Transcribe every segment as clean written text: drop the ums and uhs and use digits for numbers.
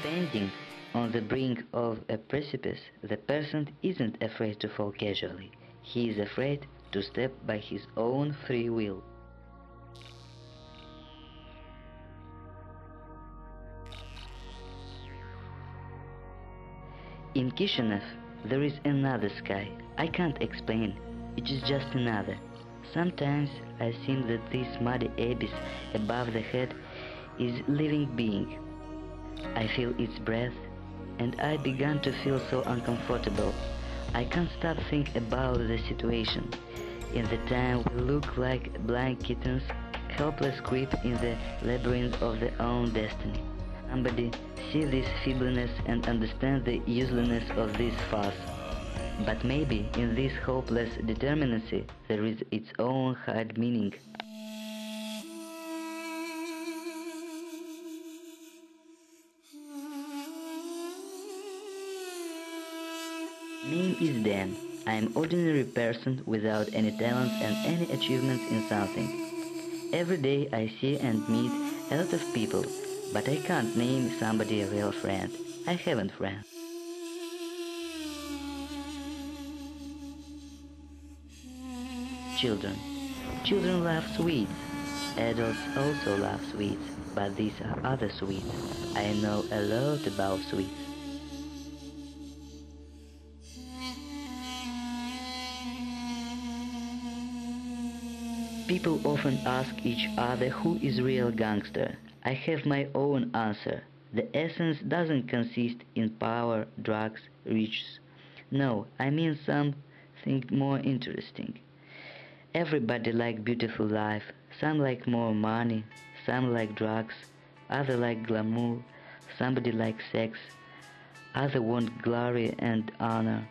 Standing on the brink of a precipice, the person isn't afraid to fall casually. He is afraid to step by his own free will. In Kishinev, there is another sky. I can't explain. It is just another. Sometimes I think that this muddy abyss above the head is living being. I feel its breath, and I began to feel so uncomfortable. I can't stop thinking about the situation. In the time we look like blind kittens, helpless creep in the labyrinth of their own destiny. Somebody see this feebleness and understand the uselessness of this farce. But maybe in this hopeless determinacy there is its own hidden meaning. Name is Dan. I am ordinary person without any talents and any achievements in something. Every day I see and meet a lot of people, but I can't name somebody a real friend. I haven't friends. Children. Children love sweets. Adults also love sweets, but these are other sweets. I know a lot about sweets. People often ask each other who is real gangster. I have my own answer. The essence doesn't consist in power, drugs, riches. No, I mean something more interesting. Everybody like beautiful life. Some like more money, some like drugs, other like glamour, somebody like sex, other want glory and honor.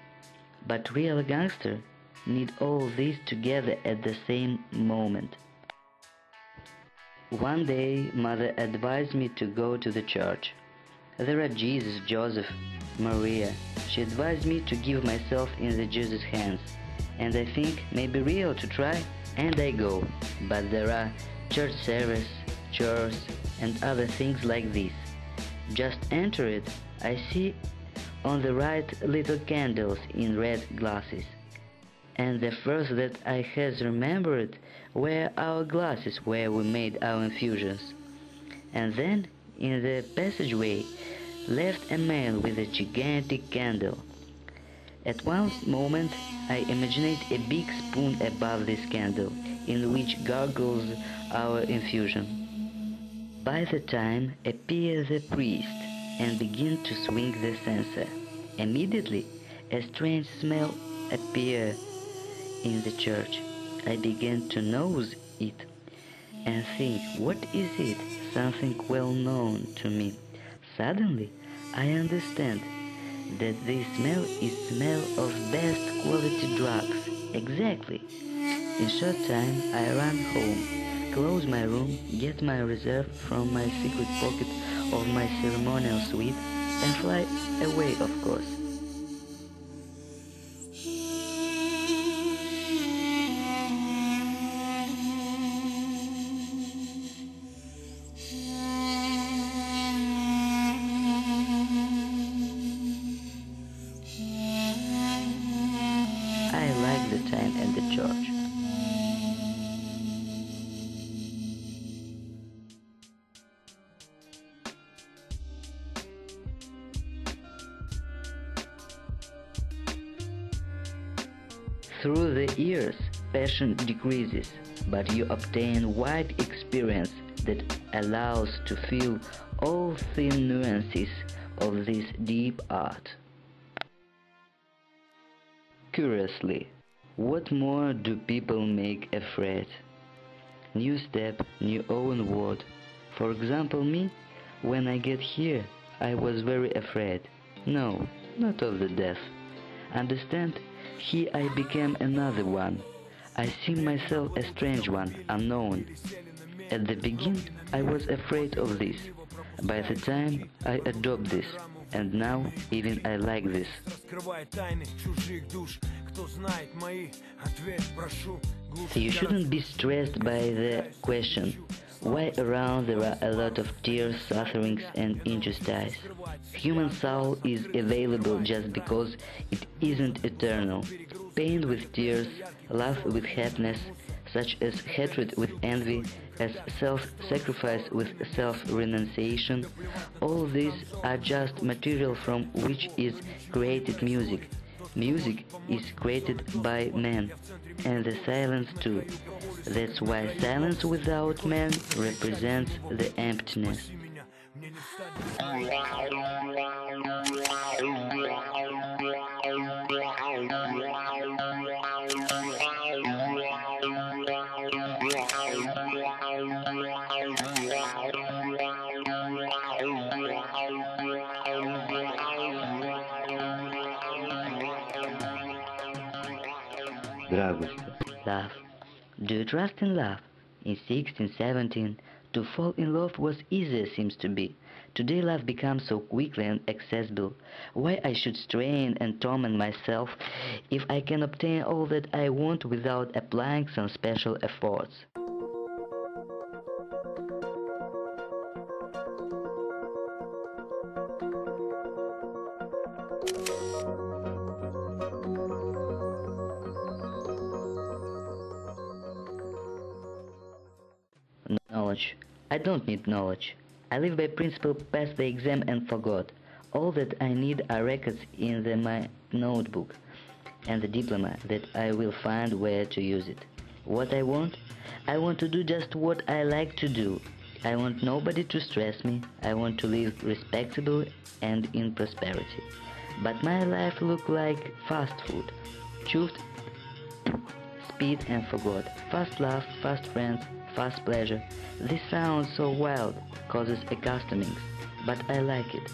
But real gangster need all these together at the same moment. One day, mother advised me to go to the church. There are Jesus, Joseph, Maria. She advised me to give myself in the Jesus' hands. And I think maybe real to try, and I go. But there are church service, chores, and other things like this. Just enter it, I see on the right little candles in red glasses. And the first that I has remembered were our glasses where we made our infusions. And then, in the passageway, left a man with a gigantic candle. At one moment, I imagined a big spoon above this candle, in which gargles our infusion. By the time appeared the priest and began to swing the censer. Immediately, a strange smell appeared in the church. I began to nose it and think, what is it? Something well known to me. Suddenly, I understand that this smell is smell of best quality drugs. Exactly. In short time, I ran home, close my room, get my reserve from my secret pocket of my ceremonial suite, and fly away, of course. I like the time at the church. Through the years, passion decreases, but you obtain wide experience that allows to feel all thin nuances of this deep art. Curiously, what more do people make afraid? New step, new own word. For example, me, when I get here, I was very afraid. No, not of the death. Understand? Here I became another one. I see myself a strange one, unknown. At the beginning, I was afraid of this. By the time I adopt this, and now even I like this. You shouldn't be stressed by the question, Why around there are a lot of tears, sufferings and injustice? Human soul is available just because it isn't eternal. Pain with tears, love with happiness, such as hatred with envy, as self-sacrifice with self-renunciation, all these are just material from which is created music. Music is created by man, and the silence too. That's why silence without man represents the emptiness. Love. Do you trust in love? In 16, 17, to fall in love was easier seems to be. Today love becomes so quickly and accessible. Why I should strain and torment myself if I can obtain all that I want without applying some special efforts? Knowledge. I don't need knowledge. I live by principle, passed the exam and forgot. All that I need are records in my notebook and the diploma that I will find where to use it. What I want? I want to do just what I like to do. I want nobody to stress me. I want to live respectable and in prosperity. But my life look like fast food. Chewed, speed and forgot. Fast love, fast friends, fast pleasure. This sounds so wild, causes accustomings, but I like it.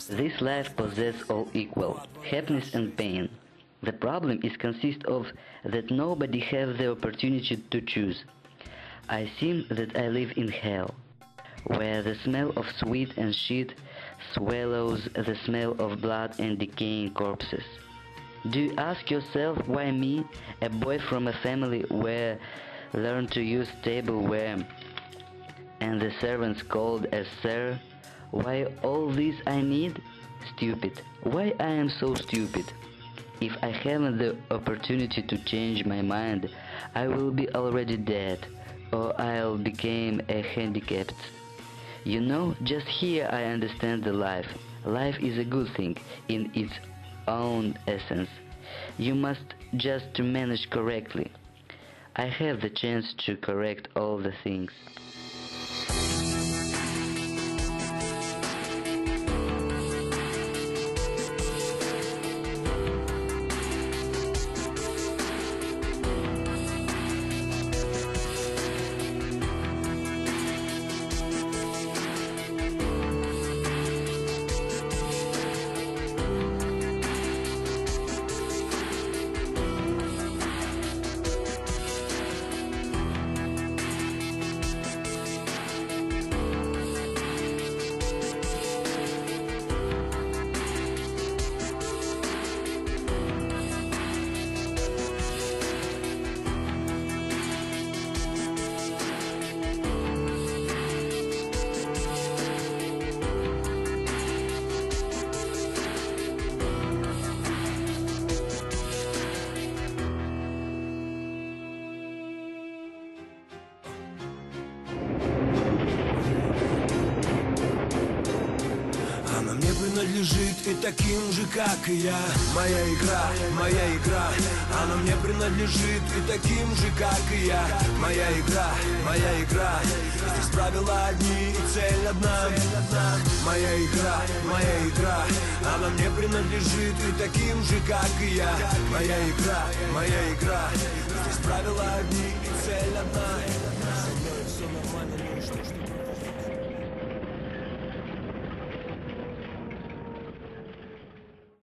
This life possesses all equal, happiness and pain. The problem is consist of that nobody has the opportunity to choose. I seem that I live in hell, where the smell of sweat and shit swallows the smell of blood and decaying corpses. Do you ask yourself why me, a boy from a family where learned to use tableware and the servants called as sir? Why all this I need? Stupid. Why I am so stupid? If I haven't the opportunity to change my mind, I will be already dead, or I'll become a handicapped. You know, just here I understand the life. Life is a good thing in its own essence. You must just to manage correctly. I have the chance to correct all the things. принадлежит и таким же, как и я. Моя игра, она мне принадлежит и таким же, как и я. Моя игра, здесь правила одни и цель одна. Моя игра, она мне принадлежит и таким же, как и я. Моя игра, здесь правила одни и цель одна.